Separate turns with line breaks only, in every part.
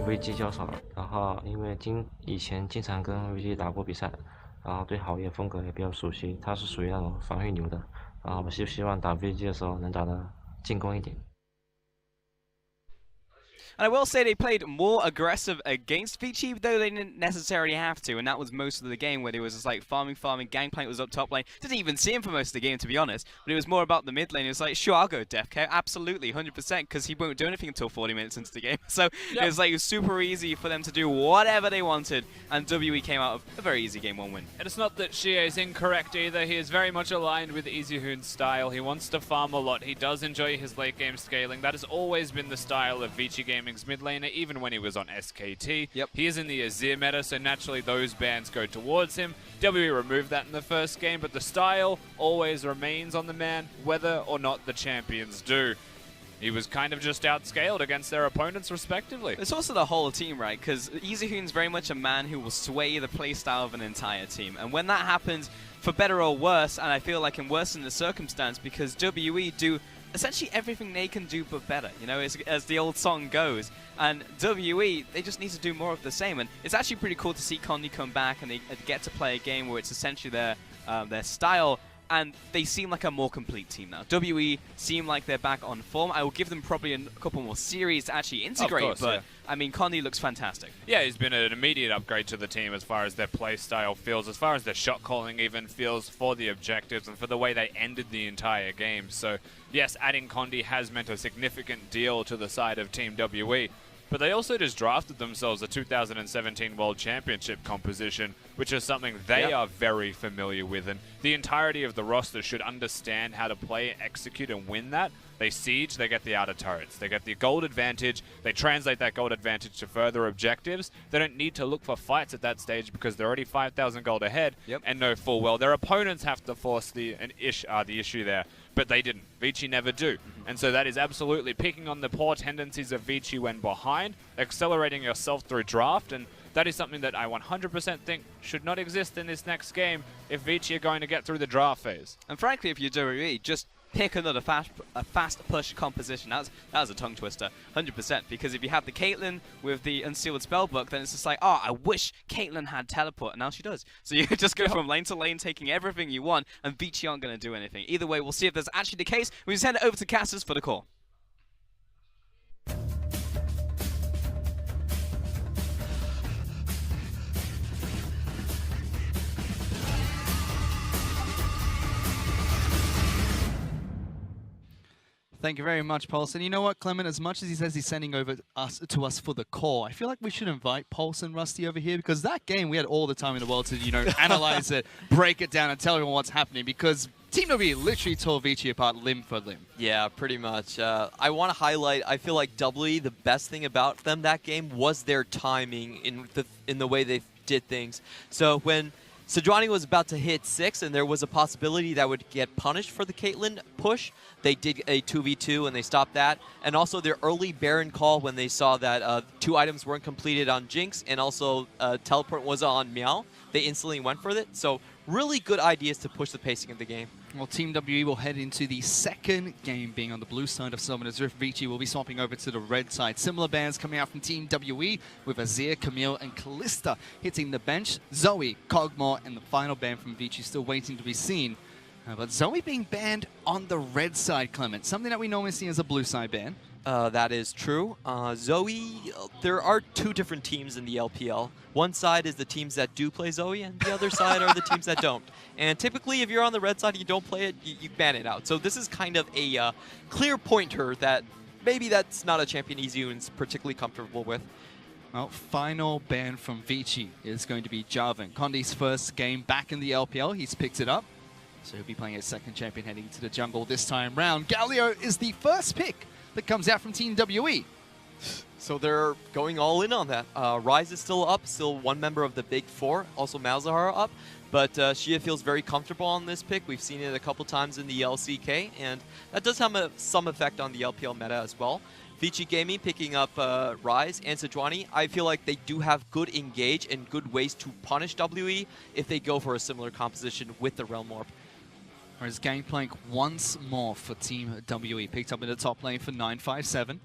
VG 较少了，然后因为以前经常跟 VG 打过比赛，然后对好野风格也比较熟悉，他是属于那种防御流的，然后我希望打 VG 的时候能打得进攻一点。
And I will say they played more aggressive against Vici, though they didn't necessarily have to, and that was most of the game where there was just like farming, Gangplank was up top lane. Didn't even see him for most of the game, to be honest, but it was more about the mid lane. It was like, sure, I'll go Def Care, absolutely, 100%, because he won't do anything until 40 minutes into the game. So it was like super easy for them to do whatever they wanted, and WE came out of a very easy game 1 win.
And it's not that Xie is incorrect either. He is very much aligned with EasyHoon's style. He wants to farm a lot. He does enjoy his late game scaling. That has always been the style of Vici Gaming's mid laner, even when he was on SKT. He is in the Azir meta, so naturally those bans go towards him. WE removed that in the first game, but the style always remains on the man, whether or not the champions do. He was kind of just outscaled against their opponents, respectively.
It's also the whole team, right? Because EasyHoon's very much a man who will sway the playstyle of an entire team. And when that happens, for better or worse, and I feel like in worse in the circumstance, because WE do essentially everything they can do but better, you know, as the old song goes. And WE, they just need to do more of the same. And it's actually pretty cool to see Condi come back and they get to play a game where it's essentially their style. And they seem like a more complete team now. WE seem like they're back on form. I will give them probably a couple more series to actually integrate,
course,
but I mean, Condi looks fantastic.
Yeah, he's been an immediate upgrade to the team as far as their play style feels, as far as their shot calling even feels for the objectives and for the way they ended the entire game. So yes, adding Condi has meant a significant deal to the side of Team WE. But they also just drafted themselves a 2017 World Championship composition, which is something they are very familiar with. And the entirety of the roster should understand how to play, execute, and win that. They siege, they get the outer turrets. They get the gold advantage. They translate that gold advantage to further objectives. They don't need to look for fights at that stage because they're already 5,000 gold ahead and know full well their opponents have to force the issue there. But they didn't. Vici never do. And so that is absolutely picking on the poor tendencies of Vici when behind, accelerating yourself through draft, and that is something that I 100% think should not exist in this next game if Vici are going to get through the draft phase.
And frankly, if you're WWE, just pick another fast push composition. That was a tongue twister, 100%. Because if you have the Caitlyn with the unsealed spellbook, then it's just like, oh, I wish Caitlyn had teleport, and now she does. So you just go from lane to lane, taking everything you want, and Vici aren't going to do anything. Either way, we'll see if that's actually the case. We send it over to Cassis for the call.
Thank you very much, Paulson. You know what, Clement, as much as he says he's sending over to us for the call, I feel like we should invite Paulson Rusty over here because that game, we had all the time in the world to, you know, analyze it, break it down, and tell everyone what's happening because Team W literally tore Vici apart limb for limb.
Yeah, pretty much. I want to highlight, I feel like W, the best thing about them that game was their timing in the way they did things. So when Sejuani was about to hit 6 and there was a possibility that would get punished for the Caitlyn push, they did a 2v2 and they stopped that. And also their early Baron call when they saw that 2 items weren't completed on Jinx and also teleport was on Meow, they instantly went for it. So really good ideas to push the pacing of the game.
Well, Team WE will head into the second game being on the blue side of Summoners Rift. Vici will be swapping over to the red side. Similar bans coming out from Team WE with Azir, Camille, and Kalista hitting the bench. Zoe, Kog'Maw, and the final ban from Vici still waiting to be seen. But Zoe being banned on the red side, Clement. Something that we normally see as a blue side ban.
That is true. Zoe, there are 2 different teams in the LPL. One side is the teams that do play Zoe, and the other side are the teams that don't. And typically, if you're on the red side and you don't play it, you ban it out. So this is kind of a clear pointer that maybe that's not a champion EasyHoon's particularly comfortable with.
Well, final ban from Vici is going to be Jarvan. Condi's first game back in the LPL. He's picked it up. So he'll be playing his second champion heading into the jungle this time round. Galio is the first pick that comes out from Team WE.
So they're going all in on that. Ryze is still up, still one member of the Big Four, also Malzahar up. But Xia feels very comfortable on this pick. We've seen it a couple times in the LCK, and that does have some effect on the LPL meta as well. Vici Gaming picking up Ryze and Sejuani. I feel like they do have good engage and good ways to punish WE if they go for a similar composition with the Realm Orb.
Whereas Gangplank once more for Team WE. Picked up in the top lane for 957.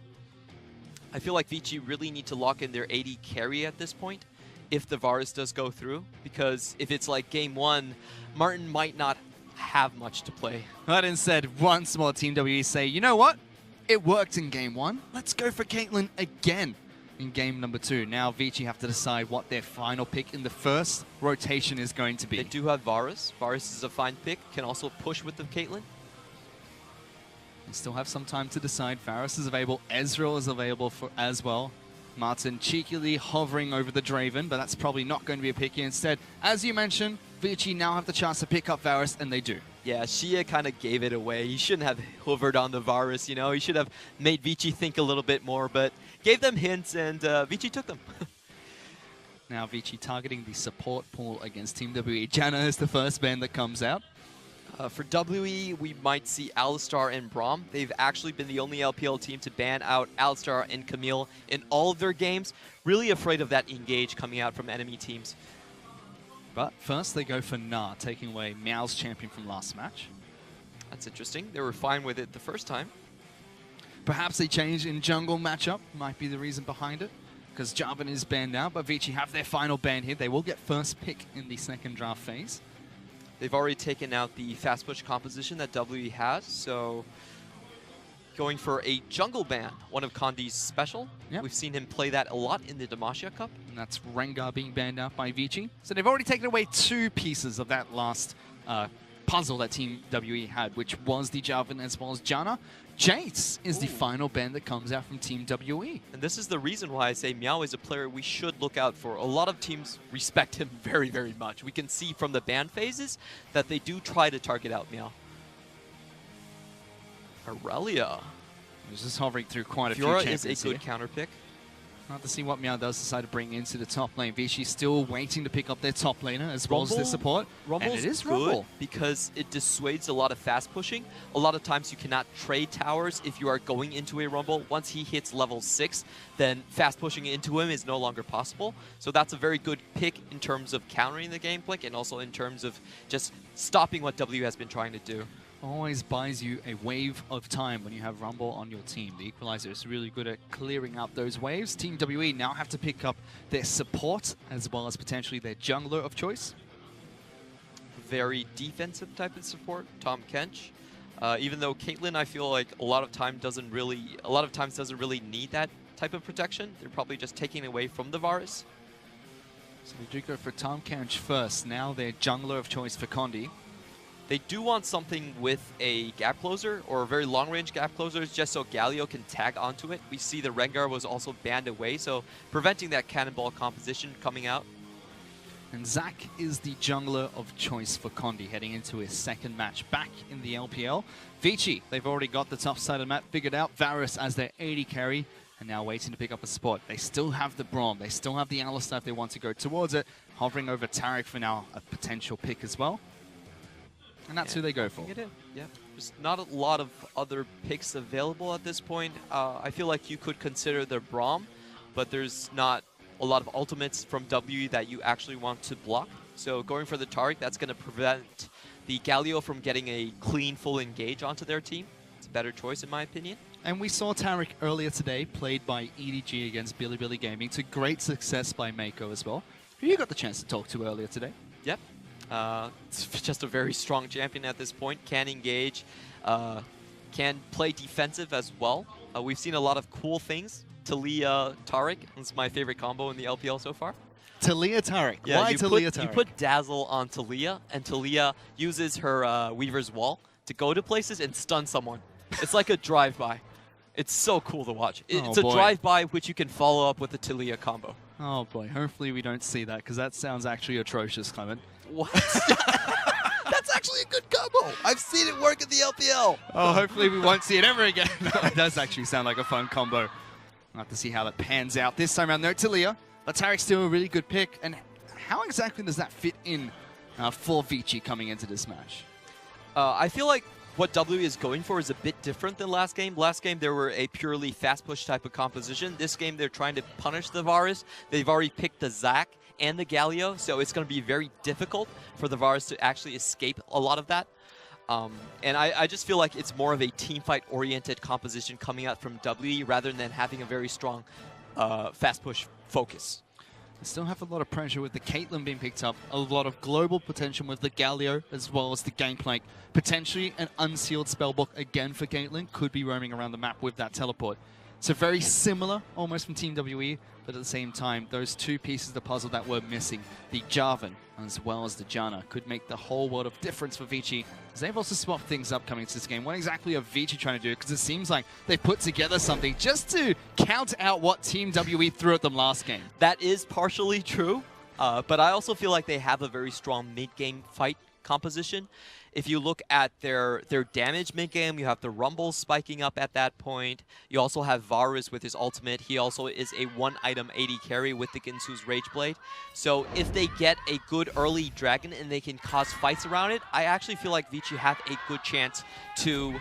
I feel like Vici really need to lock in their AD carry at this point if the Varus does go through, because if it's like game 1, Martin might not have much to play.
But instead, once more Team WE say, you know what? It worked in game 1. Let's go for Caitlyn again in game number 2. Now Vici have to decide what their final pick in the first rotation is going to be.
They do have Varus. Varus is a fine pick. Can also push with the Caitlyn.
They still have some time to decide. Varus is available. Ezreal is available for as well. Martin cheekily hovering over the Draven, but that's probably not going to be a pick here. Instead, as you mentioned, Vici now have the chance to pick up Varus, and they do.
Yeah, Shia kind of gave it away. He shouldn't have hovered on the Varus, you know. He should have made Vici think a little bit more, but gave them hints, and Vici took them.
Now Vici targeting the support pool against Team WE. Janna is the first ban that comes out.
For WE, we might see Alistar and Braum. They've actually been the only LPL team to ban out Alistar and Camille in all of their games. Really afraid of that engage coming out from enemy teams.
But first they go for Na, taking away Meow's champion from last match.
That's interesting. They were fine with it the first time.
Perhaps a change in jungle matchup might be the reason behind it, because Jarvan is banned out, but Vici have their final ban here. They will get first pick in the second draft phase.
They've already taken out the fast push composition that WE has, so going for a jungle ban, one of Condi's special.
Yep.
We've seen him play that a lot in the Demacia Cup.
And that's Rengar being banned out by Vici. So they've already taken away 2 pieces of that last puzzle that Team WE had, which was the Jarvan as well as Janna. Jace is the final ban that comes out from Team WE.
And this is the reason why I say Meow is a player we should look out for. A lot of teams respect him very, very much. We can see from the ban phases that they do try to target out Meow. Aurelia.
He's just hovering through quite a few
Fiora
champions
is a good
here.
counter pick.
We'll have to see what Meow does decide to bring into the top lane. Vici still waiting to pick up their top laner as well as their support.
Rumble's
and it is
good
Rumble.
because it dissuades a lot of fast pushing. A lot of times you cannot trade towers if you are going into a Rumble. Once he hits level 6, then fast pushing into him is no longer possible. So that's a very good pick in terms of countering the game Blink, and also in terms of just stopping what W has been trying to do.
Always buys you a wave of time when you have Rumble on your team. The Equalizer is really good at clearing out those waves. Team WE now have to pick up their support as well as potentially their jungler of choice.
Very defensive type of support, Tom Kench. Even though Caitlyn, I feel like a lot of times doesn't really need that type of protection. They're probably just taking away from the Varus.
So they do go for Tom Kench first. Now their jungler of choice for Condi.
They do want something with a gap closer or a very long-range gap closers just so Galio can tag onto it. We see the Rengar was also banned away, so preventing that cannonball composition coming out.
And Zac is the jungler of choice for Condi heading into his second match back in the LPL. Vici, they've already got the top side of the map figured out. Varus as their AD carry and now waiting to pick up a spot. They still have the Braum. They still have the Alistar if they want to go towards it. Hovering over Taric for now, a potential pick as well. And that's who they go for.
Yeah, there's not a lot of other picks available at this point. I feel like you could consider the Braum, but there's not a lot of ultimates from W that you actually want to block. So going for the Taric, that's going to prevent the Galio from getting a clean full engage onto their team. It's a better choice in my opinion.
And we saw Taric earlier today, played by EDG against Bilibili Gaming, to great success by Mako as well, who you got the chance to talk to earlier today.
Yep. It's just a very strong champion at this point. Can engage, can play defensive as well. We've seen a lot of cool things. Talia Taric is my favorite combo in the LPL so far.
Talia Taric.
Yeah,
Why Talia Taric?
You put Dazzle on Talia, and Talia uses her Weaver's Wall to go to places and stun someone. It's like a drive-by. It's so cool to watch. It's a drive-by which you can follow up with a Talia combo.
Oh boy, hopefully we don't see that, because that sounds actually atrocious, Clement.
What? That's actually a good combo. I've seen it work in the LPL.
Oh, hopefully we won't see it ever again. It does actually sound like a fun combo. I'll have to see how that pans out this time around. No Talia, but Taric's still a really good pick. And how exactly does that fit in for Vici coming into this match?
I feel like what W is going for is a bit different than last game. Last game, they were a purely fast push type of composition. This game, they're trying to punish the Varus. They've already picked the Zac and the Galio, so it's going to be very difficult for the Varus to actually escape a lot of that. And I just feel like it's more of a team fight-oriented composition coming out from WE rather than having a very strong fast push focus.
They still have a lot of pressure with the Caitlyn being picked up, a lot of global potential with the Galio, as well as the Gangplank. Potentially an unsealed spellbook again for Caitlyn, could be roaming around the map with that teleport. So very similar, almost from Team WE, but at the same time, those two pieces of the puzzle that were missing, the Jarvan as well as the Janna, could make the whole world of difference for Vici. As they've also swapped things up coming into this game. What exactly are Vici trying to do? Because it seems like they put together something just to count out what Team WE threw at them last game.
That is partially true, but I also feel like they have a very strong mid-game fight composition. If you look at their damage mid-game, you have the Rumble spiking up at that point. You also have Varus with his ultimate. He also is a one-item AD carry with the Ginsu's Rage Blade. So if they get a good early Dragon and they can cause fights around it, I actually feel like Vici have a good chance to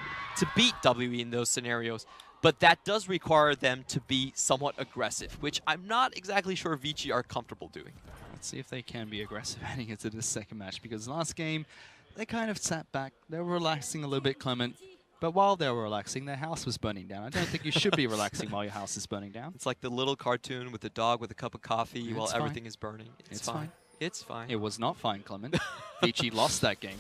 beat WE in those scenarios. But that does require them to be somewhat aggressive, which I'm not exactly sure Vici are comfortable doing.
Let's see if they can be aggressive heading into this second match, because last game, they kind of sat back. They were relaxing a little bit, Clement. But while they were relaxing, their house was burning down. I don't think you should be relaxing while your house is burning down.
It's like the little cartoon with the dog with a cup of coffee while everything is burning.
It's fine.
It's fine.
It was not fine, Clement. Vici lost that game.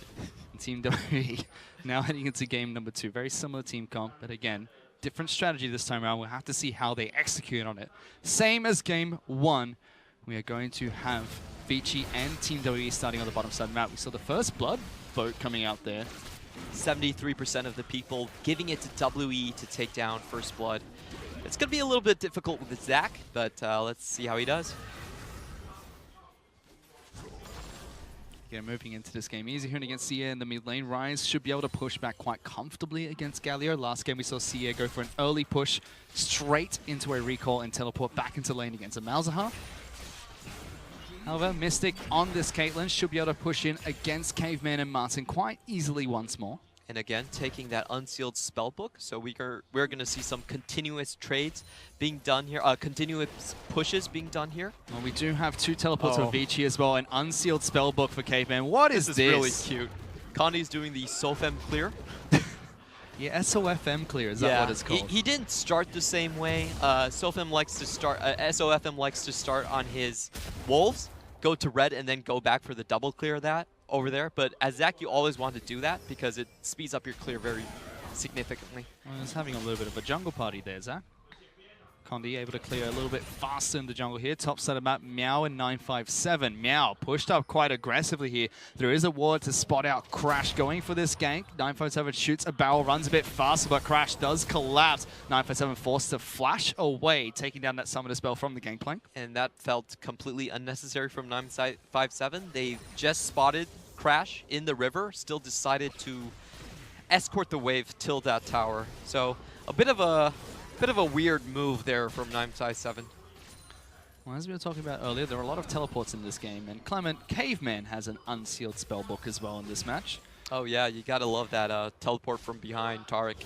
And Team WE now heading into game number 2. Very similar team comp, but again, different strategy this time around. We'll have to see how they execute on it. Same as game 1. We are going to have Vici and Team WE starting on the bottom side of the map. We saw the first blood vote coming out there.
73% of the people giving it to WE to take down First Blood. It's going to be a little bit difficult with Zach, but let's see how he does.
Yeah, moving into this game. Easy here against Sia in the mid lane. Rise should be able to push back quite comfortably against Galio. Last game we saw Sia go for an early push straight into a recall and teleport back into lane against a Malzahar. However, Mystic on this Caitlyn should be able to push in against Caveman and Martin quite easily once more.
And again, taking that unsealed spellbook, so we're going to see some continuous trades being done here, continuous pushes being done here.
Well, we do have 2 teleports for Vici as well, an unsealed spellbook for Caveman. What is this?
This is really cute. Condi's doing the SOFM clear.
Yeah, SOFM clear, is that what it's called?
He didn't start the same way. SOFM likes to start on his Wolves, go to red, and then go back for the double clear of that over there. But as Zach, you always want to do that because it speeds up your clear very significantly.
Well, he's having a little bit of a jungle party there, Zach. Condi able to clear a little bit faster in the jungle here. Top side of map, Meow and 957. Meow pushed up quite aggressively here. There is a ward to spot out Crash going for this gank. 957 shoots a barrel, runs a bit faster, but Crash does collapse. 957 forced to flash away, taking down that summoner spell from the Gangplank.
And that felt completely unnecessary from 957. They just spotted Crash in the river, still decided to escort the wave till that tower. So a bit of a weird move there from 957.
Well, as we were talking about earlier, there are a lot of teleports in this game, and Clement, Caveman has an unsealed spellbook as well in this match.
Oh yeah, you gotta love that teleport from behind Taric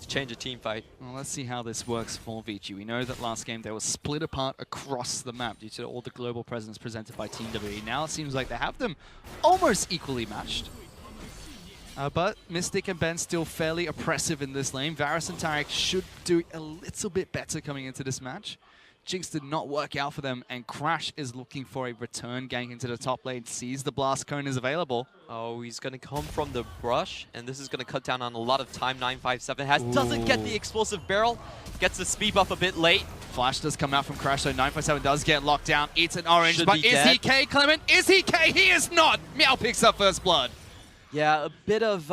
to change a team fight.
Well, let's see how this works for Vici. We know that last game they were split apart across the map due to all the global presence presented by Team WE. Now it seems like they have them almost equally matched. But Mystic and Ben still fairly oppressive in this lane. Varus and Taric should do a little bit better coming into this match. Jinx did not work out for them, and Crash is looking for a return gank into the top lane. Sees the blast cone is available.
Oh, he's going to come from the brush, and this is going to cut down on a lot of time 957 has. Doesn't get the explosive barrel, gets the speed buff a bit late.
Flash does come out from Crash, so 957 does get locked down. It's an orange,
Should
but
be
is
dead.
he K, Clement? Is he K? He is not! Meow picks up first blood.
Yeah, a bit of,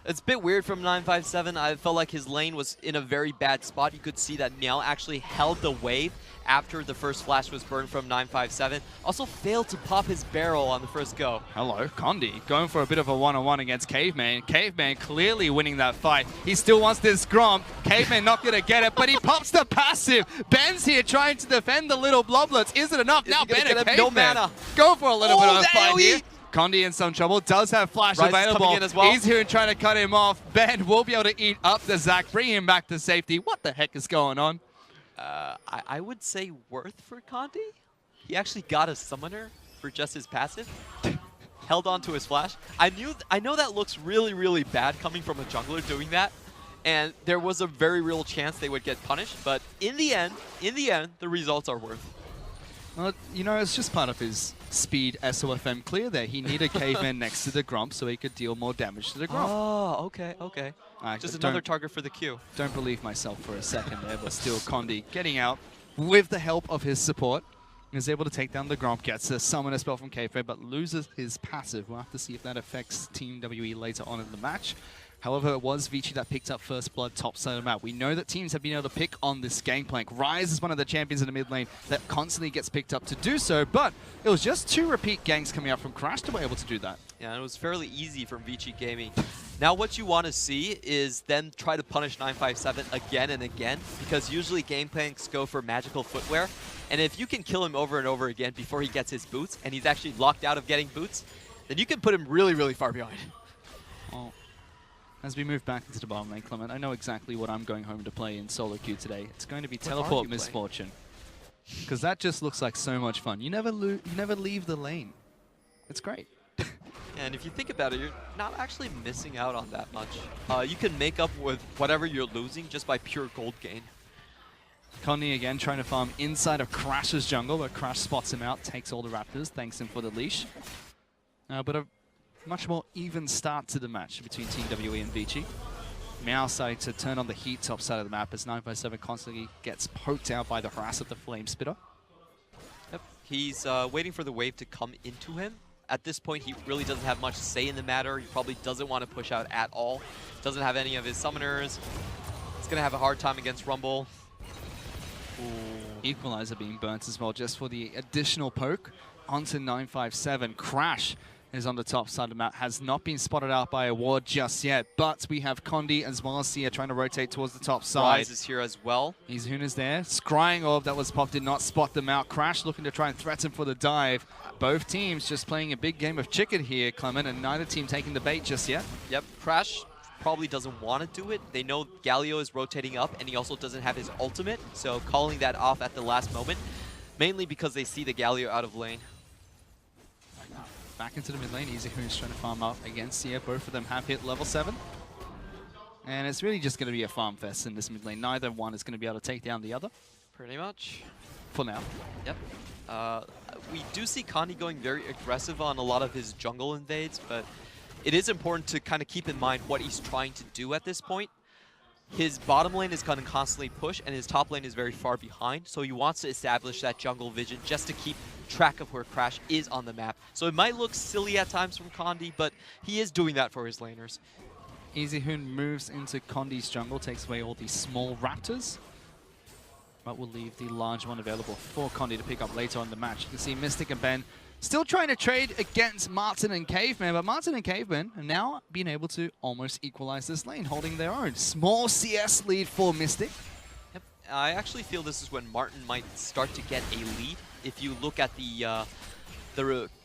it's a bit weird from 957. I felt like his lane was in a very bad spot. You could see that Meow actually held the wave after the first flash was burned from 957. Also failed to pop his barrel on the first go.
Hello, Condi going for a bit of a one-on-one against Caveman. Caveman clearly winning that fight. He still wants this Grom. Caveman not going to get it, but he pops the passive. Ben's here trying to defend the little bloblets. Is it enough? Now Ben and Caveman
no mana.
go for a little bit of a
the
fight
AoE.
here. Condi in some trouble, does have flash
Rise is
available.
coming in as well.
He's here and trying to cut him off. Ben will be able to eat up the Zac, bring him back to safety. What the heck is going on?
I would say worth for Conti. He actually got a summoner for just his passive. held on to his flash. I know that looks really, really bad coming from a jungler doing that, and there was a very real chance they would get punished, but in the end, the results are worth.
Well, you know, it's just part of his speed SOFM clear there. He needed Caveman next to the Gromp so he could deal more damage to the Gromp.
Oh, okay, okay. Just another target for the Q.
Don't believe myself for a second there, but still Condi getting out with the help of his support. Is able to take down the Gromp, gets a summoner spell from Caveman, but loses his passive. We'll have to see if that affects Team WE later on in the match. However, it was Vici that picked up first blood top side of the map. We know that teams have been able to pick on this Gangplank. Ryze is one of the champions in the mid lane that constantly gets picked up to do so, but it was just 2 repeat ganks coming out from Crash to be able to do that.
Yeah, it was fairly easy from Vici Gaming. Now what you want to see is them try to punish 957 again and again, because usually Gangplanks go for magical footwear, and if you can kill him over and over again before he gets his boots, and he's actually locked out of getting boots, then you can put him really, really far behind.
Well, as we move back into the bottom lane, Clement, I know exactly what I'm going home to play in solo queue today. It's going to be Teleport Misfortune. Because that just looks like so much fun. You never leave the lane. It's great.
And if you think about it, you're not actually missing out on that much. You can make up with whatever you're losing just by pure gold gain.
Condi again trying to farm inside of Crash's jungle, but Crash spots him out, takes all the Raptors, thanks him for the leash. But a much more even start to the match between Team WE and Vici. Meow starting to turn on the heat top side of the map as 957 constantly gets poked out by the harass of the Flame Spitter.
Yep. He's waiting for the wave to come into him. At this point, he really doesn't have much say in the matter. He probably doesn't want to push out at all. Doesn't have any of his summoners. He's going to have a hard time against Rumble. Ooh.
Equalizer being burnt as well, just for the additional poke onto 957. Crash is on the top side of the map, has not been spotted out by a ward just yet, but we have Condi as well as Sia trying to rotate towards the top side.
Ryze is here as well.
Izhun is there. Scrying Orb that was popped did not spot them out. Crash looking to try and threaten for the dive. Both teams just playing a big game of chicken here, Clement, and neither team taking the bait just yet.
Yep, Crash probably doesn't want to do it. They know Galio is rotating up, and he also doesn't have his ultimate, so calling that off at the last moment, mainly because they see the Galio out of lane.
Back into the mid lane, Izhun's trying to farm up against Sia. Both of them have hit level 7. And it's really just going to be a farm fest in this mid lane. Neither one is going to be able to take down the other.
Pretty much.
For now.
Yep. We do see Condi going very aggressive on a lot of his jungle invades, but it is important to kind of keep in mind what he's trying to do at this point. His bottom lane is going to constantly push, and his top lane is very far behind, so he wants to establish that jungle vision just to keep track of where Crash is on the map. So it might look silly at times from Condi, but he is doing that for his laners.
Izhun moves into Condi's jungle, takes away all these small raptors, but will leave the large one available for Condi to pick up later on in the match. You can see Mystic and Ben still trying to trade against Martin and Caveman, but Martin and Caveman are now being able to almost equalize this lane, holding their own. Small CS lead for Mystic.
Yep. I actually feel this is when Martin might start to get a lead. If you look at the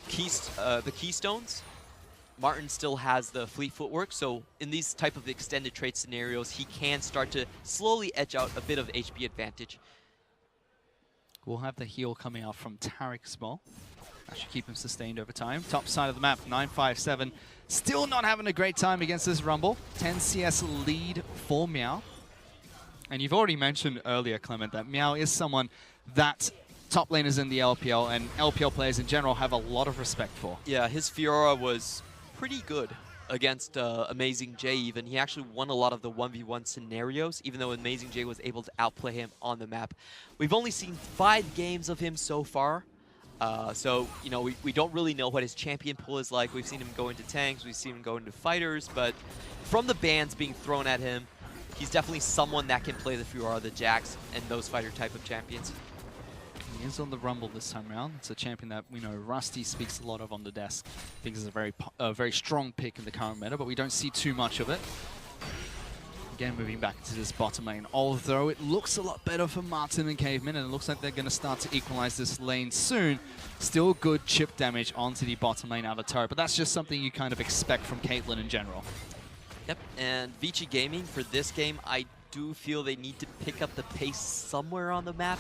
keystones, Martin still has the fleet footwork, so in these type of extended trade scenarios, he can start to slowly edge out a bit of HP advantage.
We'll have the heal coming out from Taric as well. That should keep him sustained over time. Top side of the map, 957. Still not having a great time against this Rumble. 10 CS lead for Meow. And you've already mentioned earlier, Clement, that Meow is someone that top laners in the LPL and LPL players in general have a lot of respect for.
Yeah, his Fiora was pretty good against Amazing J even. He actually won a lot of the 1v1 scenarios, even though Amazing J was able to outplay him on the map. We've only seen 5 games of him so far. So, you know, we don't really know what his champion pool is like. We've seen him go into tanks, we've seen him go into fighters, but from the bans being thrown at him, he's definitely someone that can play the Fiora, the Jax, and those fighter type of champions.
He is on the Rumble this time around. It's a champion that we know Rusty speaks a lot of on the desk. I think it's a very strong pick in the current meta, but we don't see too much of it. Again, moving back to this bottom lane, although it looks a lot better for Martin and Caveman, and it looks like they're going to start to equalize this lane soon. Still good chip damage onto the bottom lane out of turret, but that's just something you kind of expect from Caitlyn in general.
Yep, and Vici Gaming for this game, I do feel they need to pick up the pace somewhere on the map.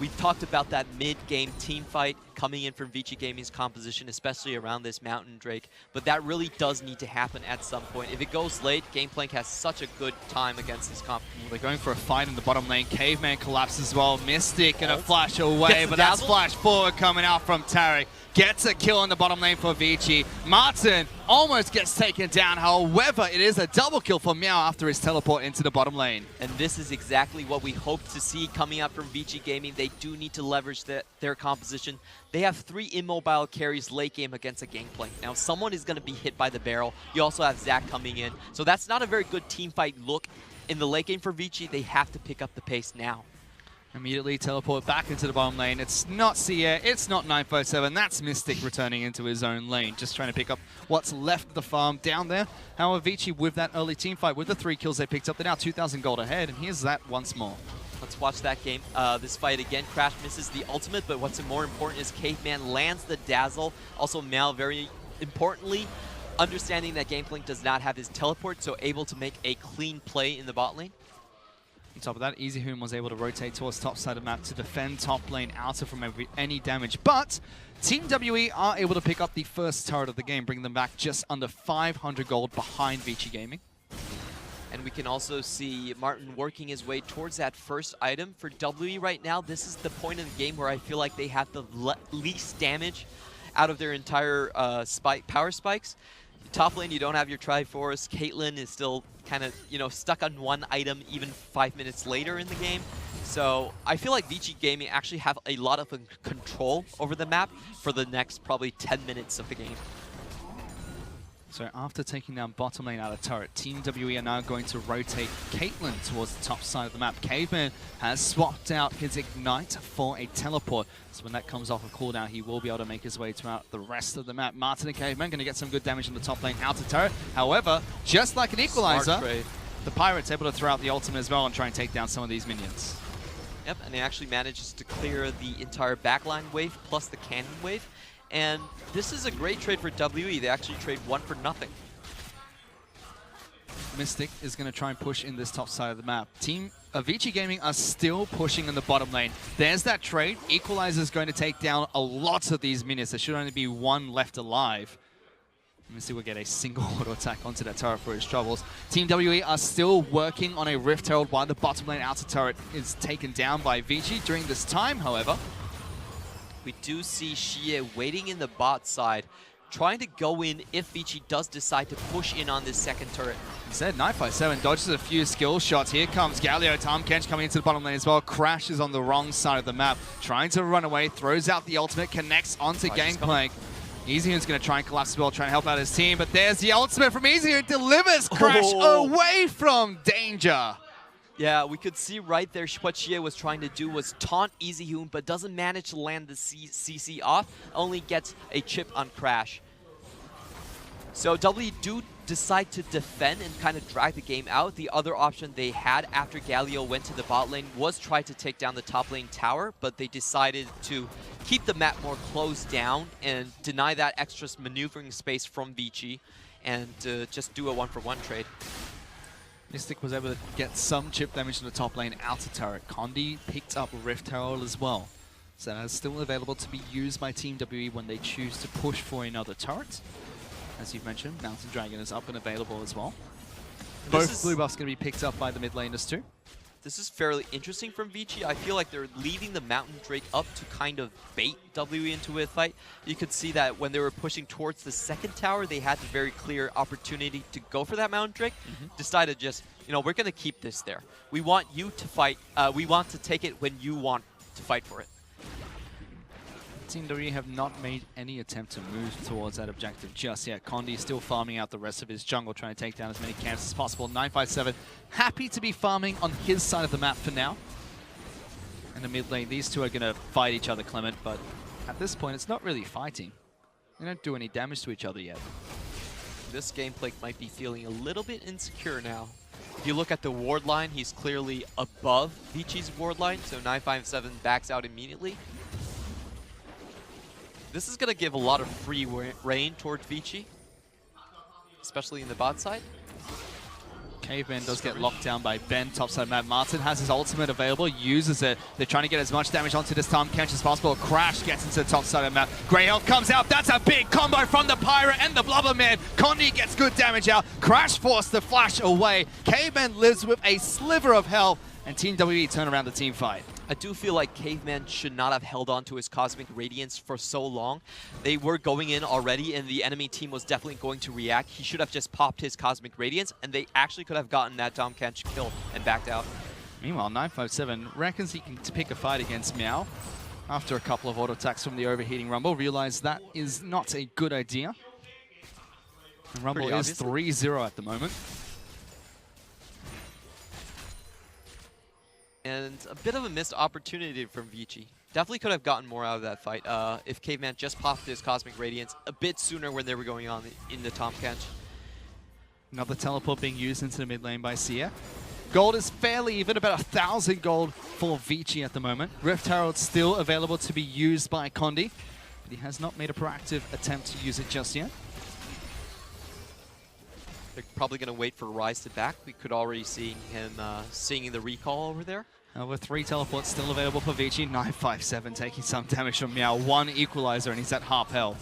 We talked about that mid-game team fight coming in from Vici Gaming's composition, especially around this Mountain Drake, but that really does need to happen at some point. If it goes late, Gameplank has such a good time against this comp.
Well, they're going for a fight in the bottom lane. Caveman collapses as well. Mystic gonna flash away, but that's flash forward coming out from Tarek. Gets a kill in the bottom lane for Vici. Martin almost gets taken down. However, it is a double kill for Meow after his teleport into the bottom lane.
And this is exactly what we hope to see coming out from Vici Gaming. They do need to leverage their composition. They have 3 immobile carries late game against a Gangplank. Now, someone is going to be hit by the barrel. You also have Zach coming in. So that's not a very good team fight look in the late game for Vici. They have to pick up the pace now.
Immediately teleport back into the bottom lane. It's not Sia, it's not 957. That's Mystic returning into his own lane, just trying to pick up what's left of the farm down there. However, Vici with that early team fight, with the 3 kills they picked up, they're now 2,000 gold ahead, and here's that once more.
Let's watch that game. This fight again. Crash misses the ultimate, but what's more important is Caveman lands the dazzle. Also, Mal, very importantly, understanding that Gameplank does not have his teleport, so able to make a clean play in the bot lane.
On top of that, EasyHoon was able to rotate towards top side of the map to defend top lane outer from any damage. But Team WE are able to pick up the first turret of the game, bringing them back just under 500 gold behind Vici Gaming.
And we can also see Martin working his way towards that first item. For WE right now, this is the point in the game where I feel like they have the least damage out of their entire power spikes. Top lane, you don't have your Triforce. Caitlyn is still kind of, stuck on one item even 5 minutes later in the game. So I feel like Vici Gaming actually have a lot of control over the map for the next probably 10 minutes of the game.
So after taking down bottom lane out of turret, Team WE are now going to rotate Caitlyn towards the top side of the map. Caveman has swapped out his Ignite for a teleport. So when that comes off of cooldown, he will be able to make his way throughout the rest of the map. Martin and Caveman going to get some good damage in the top lane out of turret. However, just like an equalizer, the Pirate's able to throw out the ultimate as well and try and take down some of these minions.
Yep, and he actually manages to clear the entire backline wave plus the cannon wave. And this is a great trade for WE. They actually trade 1 for nothing.
Mystic is going to try and push in this top side of the map. Team Vici Gaming are still pushing in the bottom lane. There's that trade. Equalizer is going to take down a lot of these minions. There should only be 1 left alive. Mystic will get a single auto attack onto that turret for his troubles. Team WE are still working on a Rift Herald while the bottom lane outer turret is taken down by Vici. During this time, however,
we do see Xie waiting in the bot side, trying to go in if Vici does decide to push in on this second turret.
Instead, 957 dodges a few skill shots. Here comes Galio. Tom Kench coming into the bottom lane as well. Crashes on the wrong side of the map, trying to run away, throws out the ultimate, connects onto Gangplank. EasyHoon's going to try and collapse as well, trying to help out his team, but there's the ultimate from EasyHoon, delivers Crash away from danger.
Yeah, we could see right there what Xie was trying to do was taunt EasyHoon, but doesn't manage to land the CC off, only gets a chip on Crash. So W do decide to defend and kind of drag the game out. The other option they had after Galio went to the bot lane was try to take down the top lane tower, but they decided to keep the map more closed down and deny that extra maneuvering space from Vici and just do a 1-for-1 trade.
Mystic was able to get some chip damage in the top lane outer turret. Condi picked up Rift Herald as well. So that's still available to be used by Team WE when they choose to push for another turret. As you've mentioned, Mountain Dragon is up and available as well. Both blue buffs going to be picked up by the mid laners too.
This is fairly interesting from Vici. I feel like they're leaving the Mountain Drake up to kind of bait WE into a fight. You could see that when they were pushing towards the second tower, they had the very clear opportunity to go for that Mountain Drake. Decided just, we're going to keep this there. We want you to fight. We want to take it when you want to fight for it.
Team WE have not made any attempt to move towards that objective just yet. Condi is still farming out the rest of his jungle, trying to take down as many camps as possible. 957 happy to be farming on his side of the map for now. In the mid lane, these two are going to fight each other, Clement, but at this point, it's not really fighting. They don't do any damage to each other yet.
This Gameplay might be feeling a little bit insecure now. If you look at the ward line, he's clearly above Vici's ward line, so 957 backs out immediately. This is going to give a lot of free reign towards Vici, especially in the bot side.
Caveman does get locked down by Ben topside map. Martin has his ultimate available, uses it. They're trying to get as much damage onto this Tahm Kench as possible. Crash gets into the top side of the map. Grey Health comes out. That's a big combo from the Pirate and the Blubber Man. Condi gets good damage out. Crash forced the flash away. Caveman lives with a sliver of health, and Team WE turn around the team fight.
I do feel like Caveman should not have held on to his Cosmic Radiance for so long. They were going in already, and the enemy team was definitely going to react. He should have just popped his Cosmic Radiance, and they actually could have gotten that Tahm Kench kill and backed out.
Meanwhile, 957 reckons he can pick a fight against Meow. After a couple of auto attacks from the overheating Rumble, realized that is not a good idea. And Rumble is 3-0 at the moment.
And a bit of a missed opportunity from Vici. Definitely could have gotten more out of that fight if Caveman just popped his Cosmic Radiance a bit sooner when they were going on in the Tahm Kench.
Another teleport being used into the mid lane by Sia. Gold is fairly even, about 1,000 gold for Vici at the moment. Rift Herald still available to be used by Condi, but he has not made a proactive attempt to use it just yet.
They're probably going to wait for Rise to back. We could already see him seeing the recall over there.
With 3 teleports still available for Vici. 957 taking some damage from Meow. 1 equalizer and he's at half health.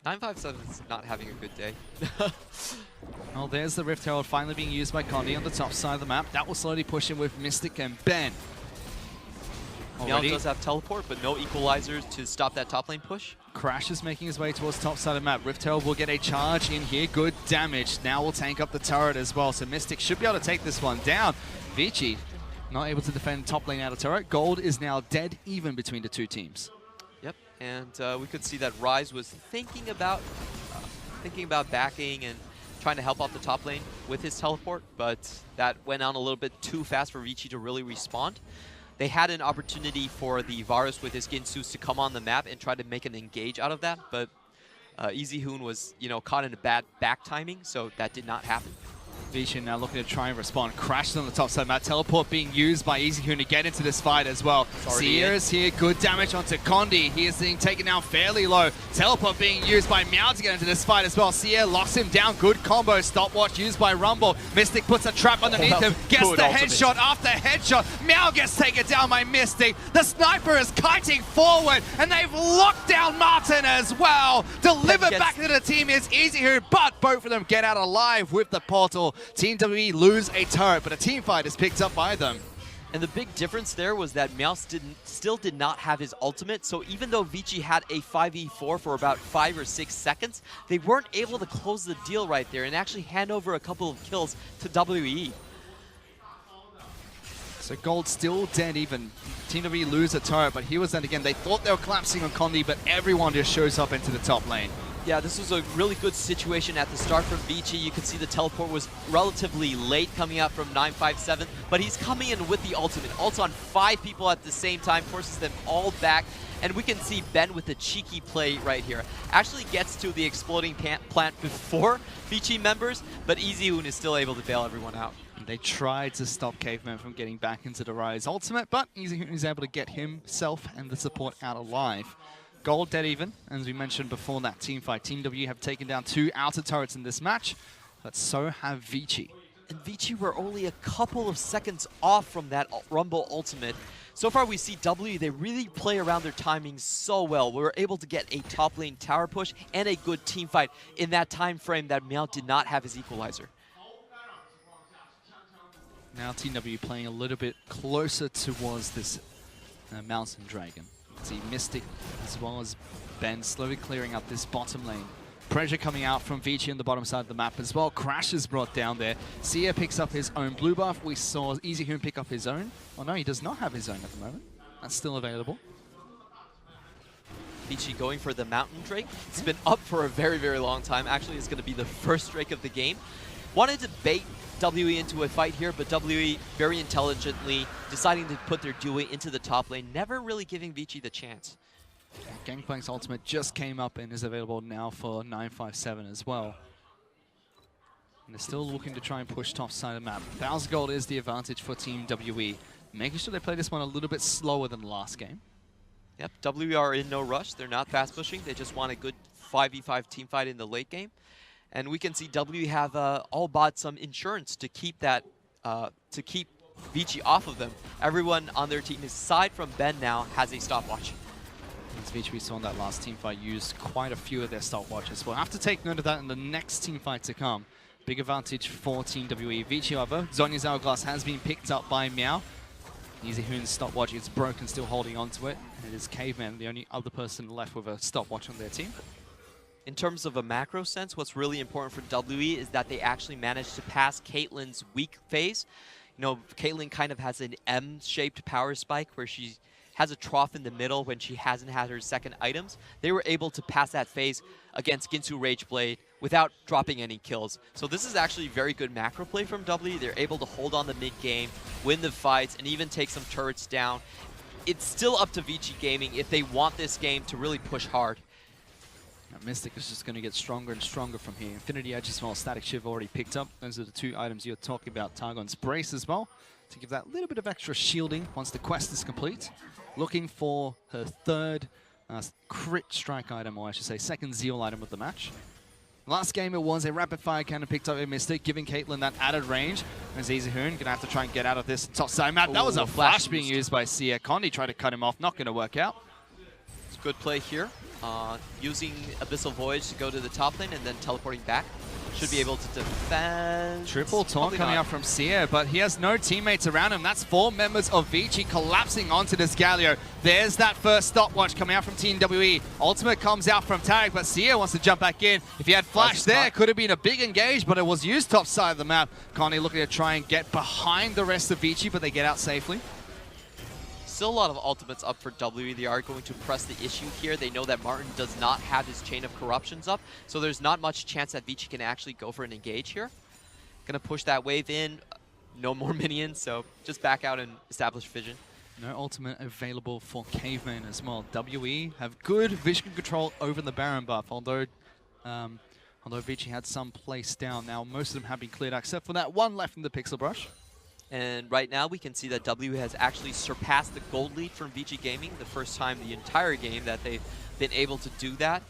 957 is not having a good day.
Well, there's the Rift Herald finally being used by Condi on the top side of the map. That will slowly push him with Mystic and Ben.
Meow does have teleport, but no equalizers to stop that top lane push.
Crash is making his way towards top side of the map. Rift Herald will get a charge in here. Good damage. Now will tank up the turret as well. So Mystic should be able to take this one down. Vici not able to defend top lane out of turret. Gold is now dead even between the two teams.
Yep, and we could see that Rise was thinking about backing and trying to help out the top lane with his teleport, but that went on a little bit too fast for Vici to really respond. They had an opportunity for the Varus with his Ginsus to come on the map and try to make an engage out of that, but Easy Hoon was, caught in a bad back timing, so that did not happen.
Vici now looking to try and respond. Crashes on the top side map. Teleport being used by Easy Hoon to get into this fight as well. Sierra's here. Good damage onto Condi. He is being taken down fairly low. Teleport being used by Meow to get into this fight as well. Sierra locks him down. Good combo. Stopwatch used by Rumble. Mystic puts a trap underneath him. Gets the headshot after headshot. Meow gets taken down by Mystic. The sniper is kiting forward, and they've locked down Martin as well. Delivered back to the team is Easy Hoon, but both of them get out alive with the portal. Team WE lose a turret, but a team fight is picked up by them.
And the big difference there was that Meowth still did not have his ultimate, so even though Vici had a 5v4 for about 5 or 6 seconds, they weren't able to close the deal right there and actually hand over a couple of kills to WE.
So Gold still dead even. Team WE lose a turret, but here was that again. They thought they were collapsing on Condi, but everyone just shows up into the top lane.
Yeah, this was a really good situation at the start from Vici. You could see the teleport was relatively late coming out from 957, but he's coming in with the ultimate. Ults on 5 people at the same time, forces them all back, and we can see Ben with a cheeky play right here. Actually gets to the exploding plant before Vici members, but Easy Hoon is still able to bail everyone out.
They tried to stop Caveman from getting back into the Rise ultimate, but Easy Hoon is able to get himself and the support out alive. Gold dead even, as we mentioned before that team fight. Team W have taken down 2 outer turrets in this match, but so have Vici.
And Vici were only a couple of seconds off from that Rumble ultimate. So far we see W, they really play around their timing so well. We were able to get a top lane tower push and a good team fight in that time frame that Meow did not have his equalizer.
Now Team W playing a little bit closer towards this Mountain Dragon. See Mystic as well as Ben slowly clearing up this bottom lane. Pressure coming out from Vici on the bottom side of the map as well. Crash is brought down there. Sia picks up his own blue buff. We saw Easy Hoon pick up his own. Oh no, he does not have his own at the moment. That's still available.
Vici going for the Mountain Drake. It's been up for a very, very long time. Actually, it's going to be the first Drake of the game. Wanted to bait WE into a fight here, but WE very intelligently deciding to put their duo into the top lane, never really giving Vici the chance.
Gangplank's ultimate just came up and is available now for 957 as well. And they're still looking to try and push top side of the map. 1,000 gold is the advantage for Team WE, making sure they play this one a little bit slower than the last game.
Yep, WE are in no rush. They're not fast pushing. They just want a good 5v5 team fight in the late game. And we can see W have all bought some insurance to keep that, to keep Vici off of them. Everyone on their team, aside from Ben now, has a stopwatch.
As Vici, we saw in that last team fight, used quite a few of their stopwatches. We'll have to take note of that in the next team fight to come. Big advantage for Team WE. Vici, however, Zhonya's Hourglass has been picked up by Meow. Easy Hoon's stopwatch is broken, still holding onto it. And it is Caveman, the only other person left with a stopwatch on their team.
In terms of a macro sense, what's really important for WE is that they actually managed to pass Caitlyn's weak phase. You know, Caitlyn kind of has an M-shaped power spike where she has a trough in the middle when she hasn't had her second items. They were able to pass that phase against Ginsu Rageblade without dropping any kills. So this is actually very good macro play from W. They're able to hold on the mid-game, win the fights, and even take some turrets down. It's still up to Vici Gaming if they want this game to really push hard.
Now, Mystic is just going to get stronger and stronger from here. Infinity Edge as well, Static Shiv already picked up. Those are the two items you're talking about. Targon's Brace as well, to give that little bit of extra shielding once the quest is complete. Looking for her third crit strike item, or I should say second Zeal item of the match. Last game it was a rapid fire cannon picked up a Mystic, giving Caitlyn that added range. And Zizahoon gonna have to try and get out of this top side map. That was a flash being used by Sia. Condi tried to cut him off, not gonna work out.
It's a good play here. Using Abyssal Voyage to go to the top lane and then teleporting back. Should be able to defend.
Triple taunt coming out from Sia, but he has no teammates around him. That's 4 members of Vici collapsing onto this Galio. There's that first stopwatch coming out from Team WE. Ultimate comes out from Tarek, but Sia wants to jump back in. If he had flash there, it could have been a big engage, but it was used top side of the map. Connie looking to try and get behind the rest of Vici, but they get out safely.
Still a lot of ultimates up for W. They are going to press the issue here. They know that Martin does not have his Chain of Corruptions up, so there's not much chance that Vici can actually go for an engage here. Gonna push that wave in. No more minions, so just back out and establish vision.
No ultimate available for Caveman as well. WE have good vision control over the Baron buff, although Vici had some placed down. Now most of them have been cleared out, except for that one left in the Pixel Brush.
And right now we can see that W has actually surpassed the gold lead from Vici Gaming, the first time the entire game that they've been able to do that.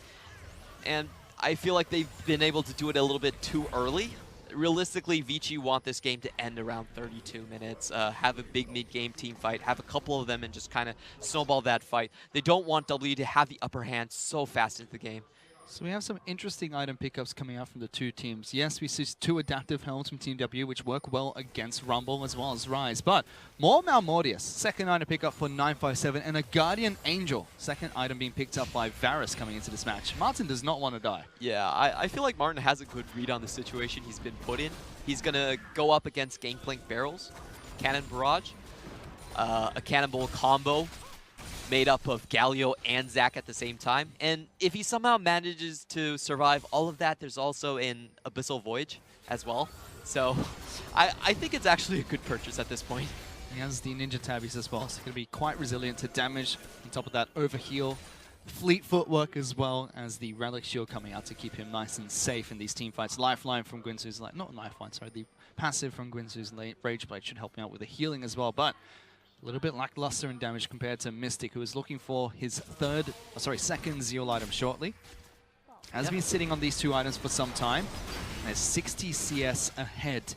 And I feel like they've been able to do it a little bit too early. Realistically, Vici want this game to end around 32 minutes, have a big mid-game team fight, have a couple of them and just kind of snowball that fight. They don't want W to have the upper hand so fast into the game.
So we have some interesting item pickups coming out from the two teams. Yes, we see 2 adaptive helms from Team W, which work well against Rumble as well as Rise. But more Malmortius, second item pickup for 957, and a Guardian Angel, second item being picked up by Varus coming into this match. Martin does not want to die.
Yeah, I feel like Martin has a good read on the situation he's been put in. He's going to go up against Gangplank Barrels, Cannon Barrage, a Cannonball combo made up of Galio and Zac at the same time. And if he somehow manages to survive all of that, there's also an Abyssal Voyage as well. So I think it's actually a good purchase at this point.
He has the Ninja Tabbies as well, so he's going to be quite resilient to damage. On top of that, overheal, fleet footwork, as well as the Relic Shield coming out to keep him nice and safe in these team fights. Lifeline from Guinsu's, not Lifeline, sorry, the passive from Guinsu's Rageblade should help him out with the healing as well. But a little bit lackluster in damage compared to Mystic, who is looking for his second Zeal item shortly. Has been sitting on these 2 items for some time. There's 60 CS ahead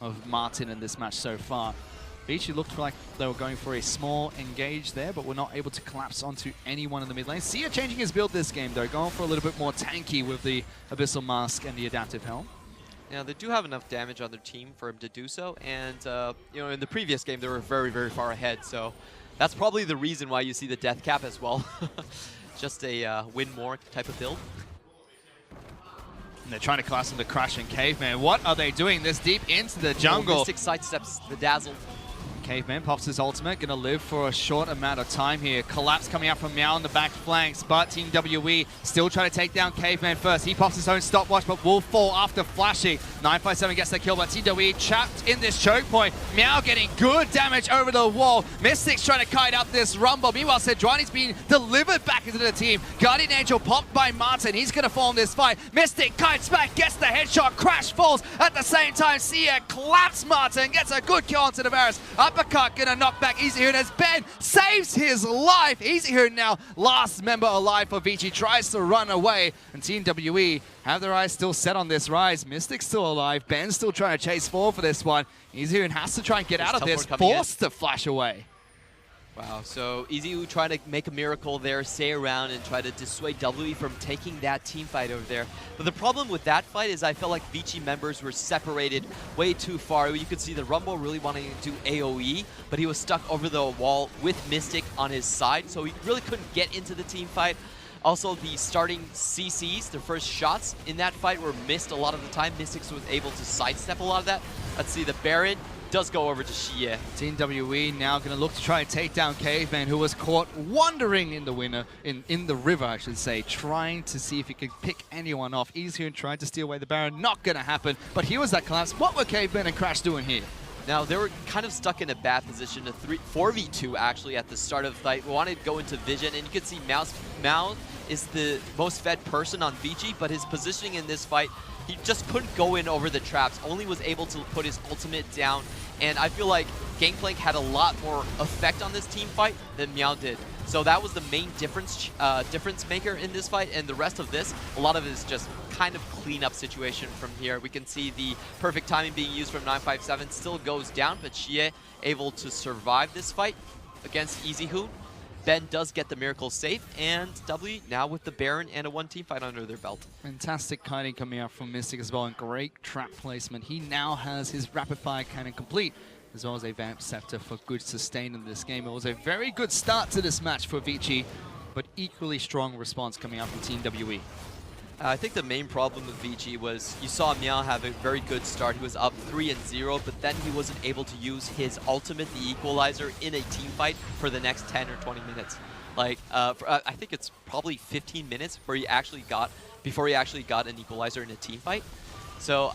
of Martin in this match so far. Vici looked like they were going for a small engage there, but were not able to collapse onto anyone in the mid lane. Sia changing his build this game though, going for a little bit more tanky with the Abyssal Mask and the Adaptive Helm.
Now, they do have enough damage on their team for him to do so, and you know, in the previous game, they were very, very far ahead, so that's probably the reason why you see the death cap as well. Just a win more type of build.
And they're trying to collapse into Crash and Caveman. What are they doing this deep into the jungle?
Mystic sidesteps the Dazzle.
Caveman pops his ultimate, gonna live for a short amount of time here. Collapse coming out from Meow on the back flanks, but Team WE still trying to take down Caveman first. He pops his own stopwatch, but will fall after flashing. 957 gets the kill, but Team WE trapped in this choke point. Meow getting good damage over the wall. Mystic's trying to kite up this Rumble. Meanwhile, Sejuani's being delivered back into the team. Guardian Angel popped by Martin. He's gonna fall in this fight. Mystic kites back, gets the headshot. Crash falls at the same time. Sia claps Martin, gets a good kill onto the Varus. Up uppercut gonna knock back EasyHoon as Ben saves his life. EasyHoon now last member alive for Vici, tries to run away, and Team WE have their eyes still set on this rise. Mystic's still alive, Ben's still trying to chase forward for this one. EasyHoon has to try and get out of this, forced to flash away.
Wow, so EasyHoon trying to make a miracle there, stay around and try to dissuade WE from taking that team fight over there. But the problem with that fight is I felt like Vici members were separated way too far. You could see the Rumble really wanting to do AoE, but he was stuck over the wall with Mystic on his side, so he really couldn't get into the team fight. Also, the starting CCs, the first shots in that fight were missed a lot of the time. Mystic was able to sidestep a lot of that. Let's see, the Baron does go over to Xie.
Team WE now going to look to try and take down Caveman, who was caught wandering in the river, I should say, trying to see if he could pick anyone off. EasyHoon tried to steal away the Baron, not going to happen, but here was that collapse. What were Caveman and Crash doing here?
Now, they were kind of stuck in a bad position, a 4v2 actually at the start of the fight. We wanted to go into Vision, and you can see Mao is the most fed person on Vici, but his positioning in this fight, he just couldn't go in over the traps, only was able to put his ultimate down, and I feel like Gangplank had a lot more effect on this team fight than Meow did. So that was the main difference maker in this fight, and the rest of this, a lot of it is just kind of cleanup situation from here. We can see the perfect timing being used from 957 still goes down, but Xie able to survive this fight against EasyHoon. Ben does get the miracle safe, and W now with the Baron and a one-team fight under their belt.
Fantastic kiting coming out from Mystic as well, and great trap placement. He now has his rapid-fire cannon complete, as well as a Vamp Scepter for good sustain in this game. It was a very good start to this match for Vici, but equally strong response coming out from Team WE.
I think the main problem with Vici was you saw Meow have a very good start. He was up 3-0, but then he wasn't able to use his ultimate, the equalizer, in a team fight for the next 10 or 20 minutes. Like, I think it's probably 15 minutes before he actually got an equalizer in a team fight. So,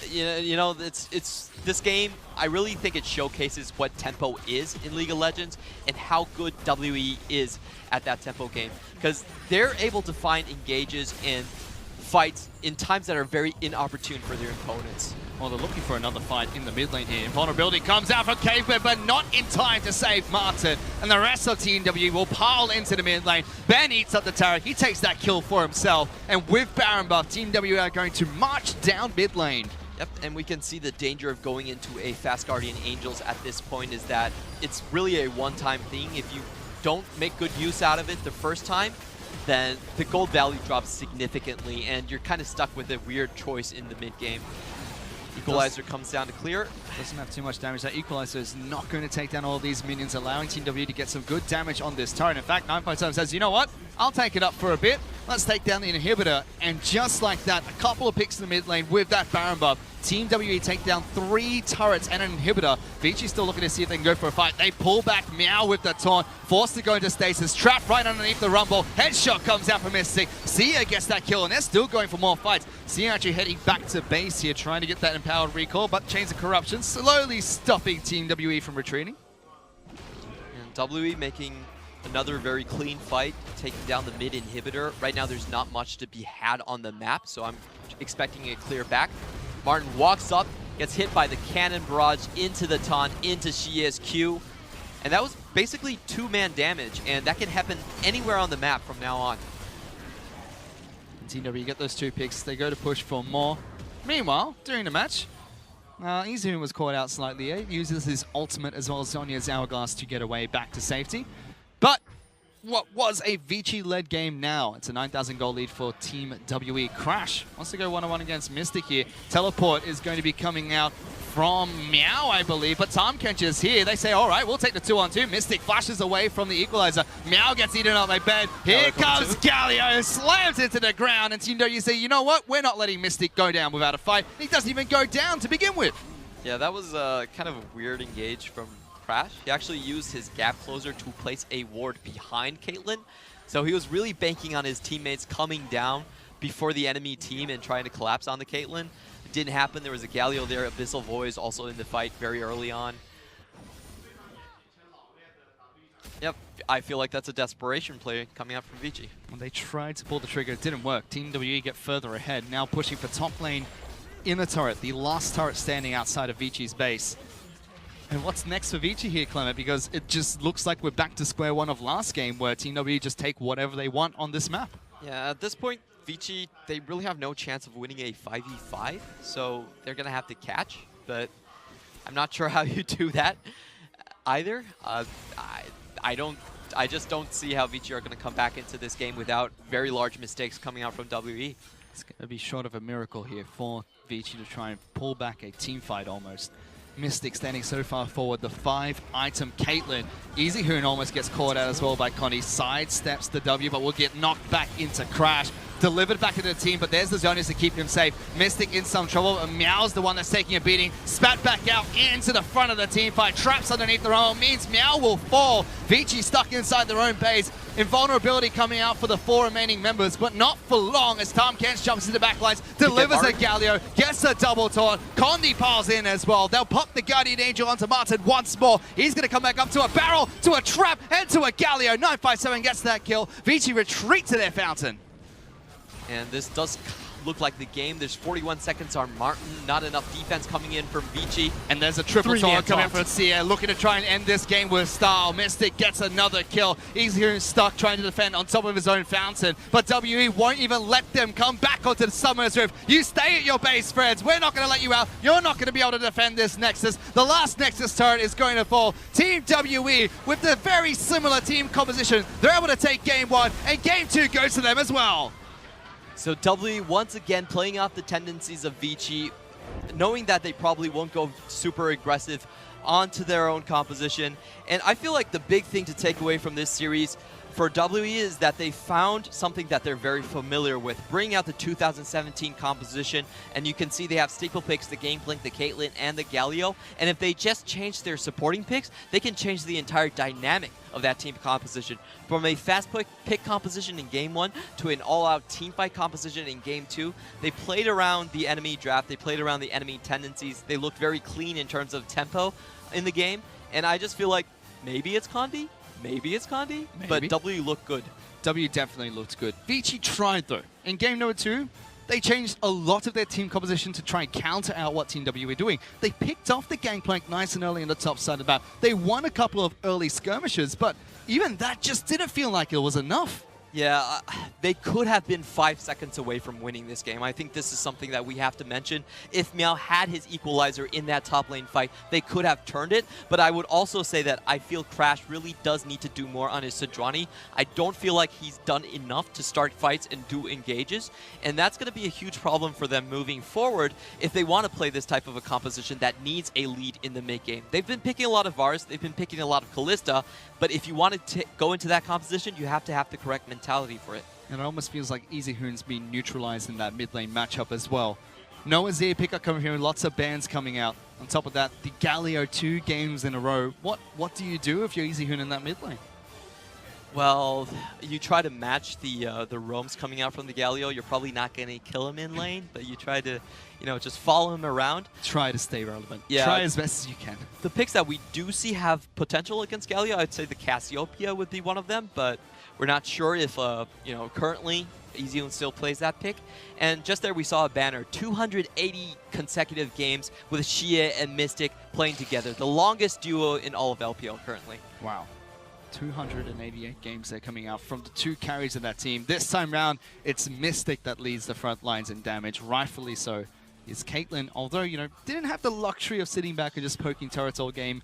you know, it's this game. I really think it showcases what tempo is in League of Legends and how good WE is at that tempo game, because they're able to find engages and fights in times that are very inopportune for their opponents.
Well, they're looking for another fight in the mid lane here. Invulnerability comes out from Caveman, but not in time to save Martin. And the rest of Team W will pile into the mid lane. Ben eats up the turret. He takes that kill for himself. And with Baron buff, Team W are going to march down mid lane.
Yep, and we can see the danger of going into a Fast Guardian Angels at this point is that it's really a one-time thing. If you don't make good use out of it the first time, then the gold value drops significantly, and you're kind of stuck with a weird choice in the mid-game. Equalizer comes down to clear.
Doesn't have too much damage. That Equalizer is not going to take down all these minions, allowing Team W to get some good damage on this turret. In fact, 957 says, you know what? I'll take it up for a bit. Let's take down the inhibitor. And just like that, a couple of picks in the mid lane with that Baron buff. Team WE take down 3 turrets and an inhibitor. Vici still looking to see if they can go for a fight. They pull back Meow with the taunt, forced to go into stasis, trapped right underneath the Rumble. Headshot comes out from Mystic. Sia gets that kill, and they're still going for more fights. Sia actually heading back to base here, trying to get that empowered recall, but Chains of Corruption slowly stopping Team WE from retreating.
And WE making another very clean fight, taking down the mid inhibitor. Right now there's not much to be had on the map, so I'm expecting a clear back. Martin walks up, gets hit by the cannon barrage into the taunt, into Xie's Q. And that was basically 2-man damage, and that can happen anywhere on the map from now on.
Team W get those 2 picks, they go to push for more. Meanwhile, during the match, EasyHoon was caught out slightly. He uses his ultimate as well as Sonya's Hourglass to get away back to safety. But what was a Vici-led game now? It's a 9,000 goal lead for Team WE. Crash wants to go one-on-one against Mystic here. Teleport is going to be coming out from Meow, I believe, but Tom Kench is here. They say, all right, we'll take the 2-on-2. Mystic flashes away from the equalizer. Meow gets eaten up by bed. Here comes Galio, slams into the ground, and Team W say, you know what? We're not letting Mystic go down without a fight. He doesn't even go down to begin with.
Yeah, that was kind of a weird engage from Crash. He actually used his gap closer to place a ward behind Caitlyn. So he was really banking on his teammates coming down before the enemy team and trying to collapse on the Caitlyn. It didn't happen. There was a Galio there. Abyssal Voice also in the fight very early on. Yep, I feel like that's a desperation play coming out from Vici.
When they tried to pull the trigger, it didn't work. Team WE get further ahead, now pushing for top lane in the turret, the last turret standing outside of Vici's base. And what's next for Vici here, Clement? Because it just looks like we're back to square one of last game where Team W just take whatever they want on this map.
Yeah, at this point, Vici, they really have no chance of winning a 5v5, so they're going to have to catch, but I'm not sure how you do that either. I just don't see how Vici are going to come back into this game without very large mistakes coming out from WE.
It's going to be short of a miracle here for Vici to try and pull back a team fight almost. Mystic standing so far forward, the 5-item Caitlyn. EasyHoon almost gets caught out as well by Connie. Sidesteps the W, but will get knocked back into Crash. Delivered back into the team, but there's the Zonius to keep him safe. Mystic in some trouble, and Meow's the one that's taking a beating. Spat back out into the front of the team fight. Traps underneath their own means Meow will fall. Vici stuck inside their own base. Invulnerability coming out for the 4 remaining members, but not for long as Tom Kent jumps into the backlines, delivers a Galio, gets a double taunt. Condi piles in as well. They'll pop the Guardian Angel onto Martin once more. He's going to come back up to a barrel, to a trap, and to a Galio. 957 gets that kill. Vici retreat to their fountain.
And this does look like the game. There's 41 seconds on Martin. Not enough defense coming in from Vici.
And there's a triple taunt coming from Sia, looking to try and end this game with style. Mystic gets another kill. He's here stuck, trying to defend on top of his own fountain. But WE won't even let them come back onto the Summoner's Rift. You stay at your base, Freds. We're not going to let you out. You're not going to be able to defend this Nexus. The last Nexus turret is going to fall. Team WE, with the very similar team composition, they're able to take game 1, and game 2 goes to them as well.
So WE once again playing off the tendencies of Vici, knowing that they probably won't go super aggressive onto their own composition. And I feel like the big thing to take away from this series for WE is that they found something that they're very familiar with, bringing out the 2017 composition, and you can see they have staple picks, the Gangplank, the Caitlyn, and the Galio, and if they just change their supporting picks, they can change the entire dynamic of that team composition. From a fast pick composition in Game 1 to an all-out teamfight composition in Game 2, they played around the enemy draft, they played around the enemy tendencies, they looked very clean in terms of tempo in the game, and I just feel like maybe it's Condi, but W looked good.
W definitely looked good. Vici tried though. In game number 2, they changed a lot of their team composition to try and counter out what Team W were doing. They picked off the Gangplank nice and early in the top side of the map. They won a couple of early skirmishes, but even that just didn't feel like it was enough.
Yeah, they could have been 5 seconds away from winning this game. I think this is something that we have to mention. If Meow had his equalizer in that top lane fight, they could have turned it. But I would also say that I feel Crash really does need to do more on his Sejuani. I don't feel like he's done enough to start fights and do engages. And that's going to be a huge problem for them moving forward if they want to play this type of a composition that needs a lead in the mid game. They've been picking a lot of Varus, they've been picking a lot of Kalista, but if you want to go into that composition, you have to have the correct mentality for it.
And it almost feels like EasyHoon's been neutralized in that mid lane matchup as well. No Azir pickup coming here, lots of bans coming out. On top of that, the Galio 2 games in a row. What do you do if you're EasyHoon in that mid lane?
Well, you try to match the roams coming out from the Galio. You're probably not going to kill him in lane, but you try to, just follow him around.
Try to stay relevant.
Yeah.
Try as best as you can.
The picks that we do see have potential against Galio, I'd say the Cassiopeia would be one of them, but we're not sure if, currently EasyHoon still plays that pick. And just there we saw a banner, 280 consecutive games with Xia and Mystic playing together. The longest duo in all of LPL currently.
Wow. 288 games there coming out from the 2 carries of that team. This time round, it's Mystic that leads the front lines in damage, rightfully so. Is Caitlyn, although, didn't have the luxury of sitting back and just poking turrets all game,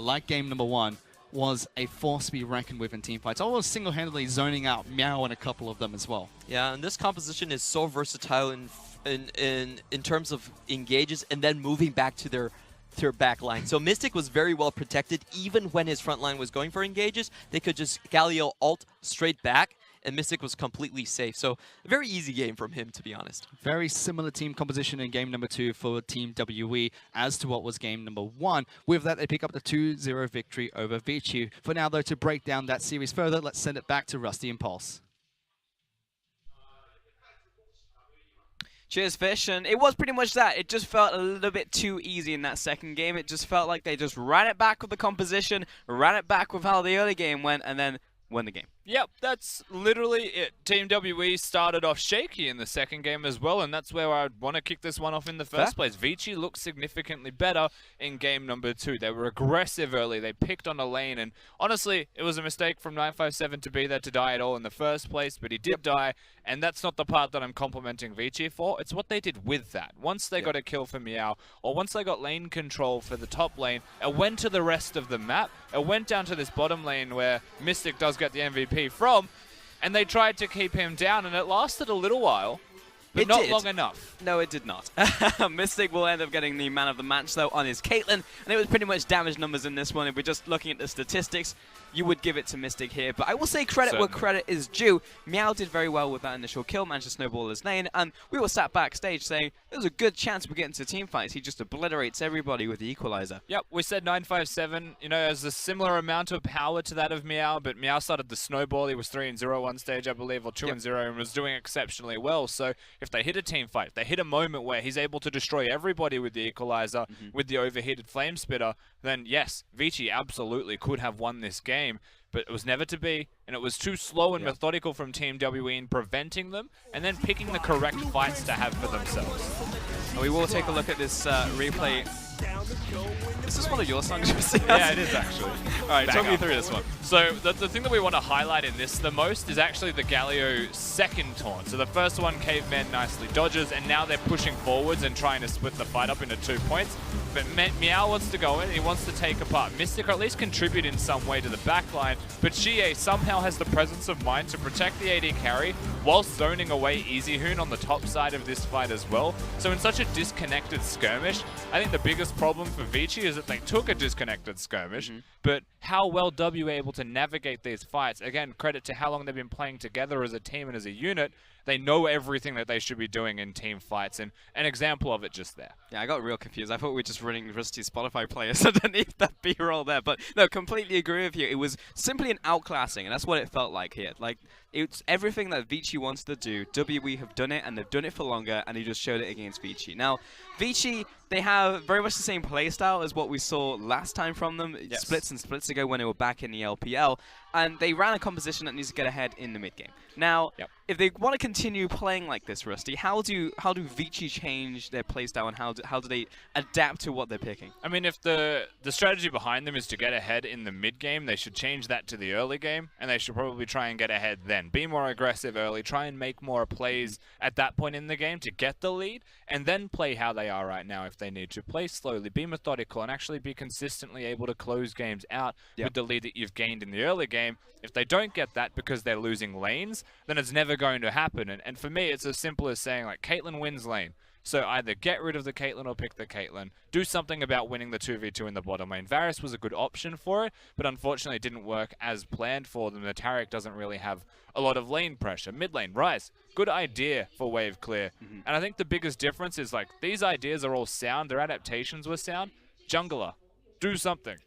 like game number 1, was a force to be reckoned with in teamfights. Almost single-handedly zoning out Meow and a couple of them as well.
Yeah, and this composition is so versatile in terms of engages and then moving back to their back line. So Mystic was very well protected even when his front line was going for engages. They could just Galio ult straight back and Mystic was completely safe. So a very easy game from him, to be honest.
Very similar team composition in game number 2 for Team WE as to what was game number 1. With that, they pick up the 2-0 victory over Vici. For now, though, to break down that series further, let's send it back to Rusty and Pulse.
Cheers, Fish, and it was pretty much that. It just felt a little bit too easy in that second game. It just felt like they just ran it back with the composition, ran it back with how the early game went, and then won the game.
Yep, that's literally it. Team WE started off shaky in the second game as well, and that's where I want to kick this one off in the first place. Vici looked significantly better in game number 2. They were aggressive early. They picked on a lane, and honestly, it was a mistake from 957 to be there to die at all in the first place, but he did die, and that's not the part that I'm complimenting Vici for. It's what they did with that. Once they got a kill for Meow, or once they got lane control for the top lane, it went to the rest of the map. It went down to this bottom lane where Mystic does get the MVP from, and they tried to keep him down, and it lasted a little while, but not long enough.
No, it did not. Mystic will end up getting the man of the match, though, on his Caitlyn, and it was pretty much damage numbers in this one. If we're just looking at the statistics, you would give it to Mystic here, but I will say credit where credit is due. Meow did very well with that initial kill, managed to snowball his lane, and we were sat backstage saying there's a good chance we get into team fights. He just obliterates everybody with the equalizer.
Yep, we said 957, you know, has a similar amount of power to that of Meow, but Meow started the snowball. He was 3-0 one stage, I believe, or 2-0, and was doing exceptionally well. So if they hit a team fight, if they hit a moment where he's able to destroy everybody with the equalizer, with the overheated flame spitter, then yes, Vici absolutely could have won this game. But it was never to be, and it was too slow and methodical from Team WE in preventing them, and then picking the correct fights to have for themselves.
And we will take a look at this replay. Is this one of your songs?
Yeah, it is actually.
All right, talk me through this one.
So the thing that we want to highlight in this the most is actually the Galio second taunt. So the first one, Caveman nicely dodges, and now they're pushing forwards and trying to split the fight up into 2 points. But Meow wants to go in, he wants to take apart Mystic, or at least contribute in some way to the backline, but Xie somehow has the presence of mind to protect the AD carry whilst zoning away Easy Hoon on the top side of this fight as well. So in such a disconnected skirmish, I think the biggest problem for Vici is that they took a disconnected skirmish, but how well W able to navigate these fights. Again, credit to how long they've been playing together as a team and as a unit. They know everything that they should be doing in team fights, and an example of it just there.
Yeah, I got real confused. I thought we were just running Rusty's Spotify players underneath that B-roll there, but no, completely agree with you. It was simply an outclassing, and that's what it felt like here. Like, it's everything that Vici wants to do. WE have done it, and they've done it for longer, and he just showed it against Vici. Now, Vici, they have very much the same playstyle as what we saw last time from them, splits and splits ago when they were back in the LPL, and they ran a composition that needs to get ahead in the mid game. Now, if they want to continue playing like this, Rusty, how do Vici change their playstyle, and how do they adapt to what they're picking?
I mean, if the strategy behind them is to get ahead in the mid game, they should change that to the early game, and they should probably try and get ahead then. Be more aggressive early, try and make more plays at that point in the game to get the lead, and then play how they are right now if they need to. Play slowly, be methodical, and actually be consistently able to close games out with the lead that you've gained in the early game. If they don't get that because they're losing lanes, then it's never going to happen. And for me, it's as simple as saying, like, Caitlyn wins lane. So either get rid of the Caitlyn or pick the Caitlyn. Do something about winning the 2v2 in the bottom lane. Varus was a good option for it, but unfortunately it didn't work as planned for them. The Taric doesn't really have a lot of lane pressure. Mid lane, Ryze, good idea for wave clear. And I think the biggest difference is, like, these ideas are all sound. Their adaptations were sound. Jungler, do something.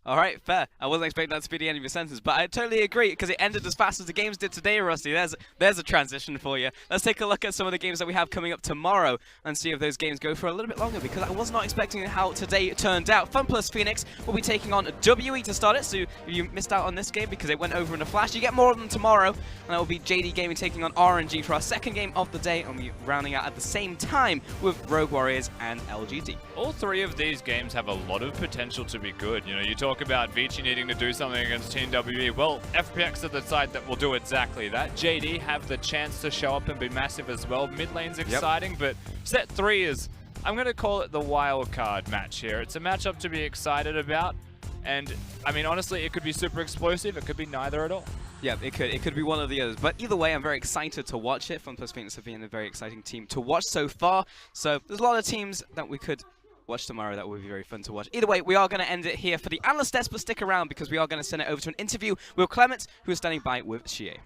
All right, fair. I wasn't expecting that to be the end of your sentence, but I totally agree, because it ended as fast as the games did today, Rusty. There's a transition for you. Let's take a look at some of the games that we have coming up tomorrow and see if those games go for a little bit longer, because I was not expecting how today turned out. FunPlus Phoenix will be taking on WE to start it, so if you missed out on this game because it went over in a flash, you get more of them tomorrow, and that will be JD Gaming taking on RNG for our second game of the day, and we'll be rounding out at the same time with Rogue Warriors and LGD.
All three of these games have a lot of potential to be good. You know, you talk about Vici needing to do something against Team WE. Well, FPX are the side that will do exactly that. JD have the chance to show up and be massive as well. Mid lane's exciting, but set 3 is, I'm going to call it the wild card match here. It's a matchup to be excited about, and I mean, honestly, it could be super explosive. It could be neither at all.
Yeah, it could be one of the others. But either way, I'm very excited to watch it. FunPlus Phoenix have been a very exciting team to watch so far. So there's a lot of teams that we could watch tomorrow that will be very fun to watch. Either way, we are going to end it here for the analyst desk, but stick around because we are going to send it over to an interview with Clement, who is standing by with Xie.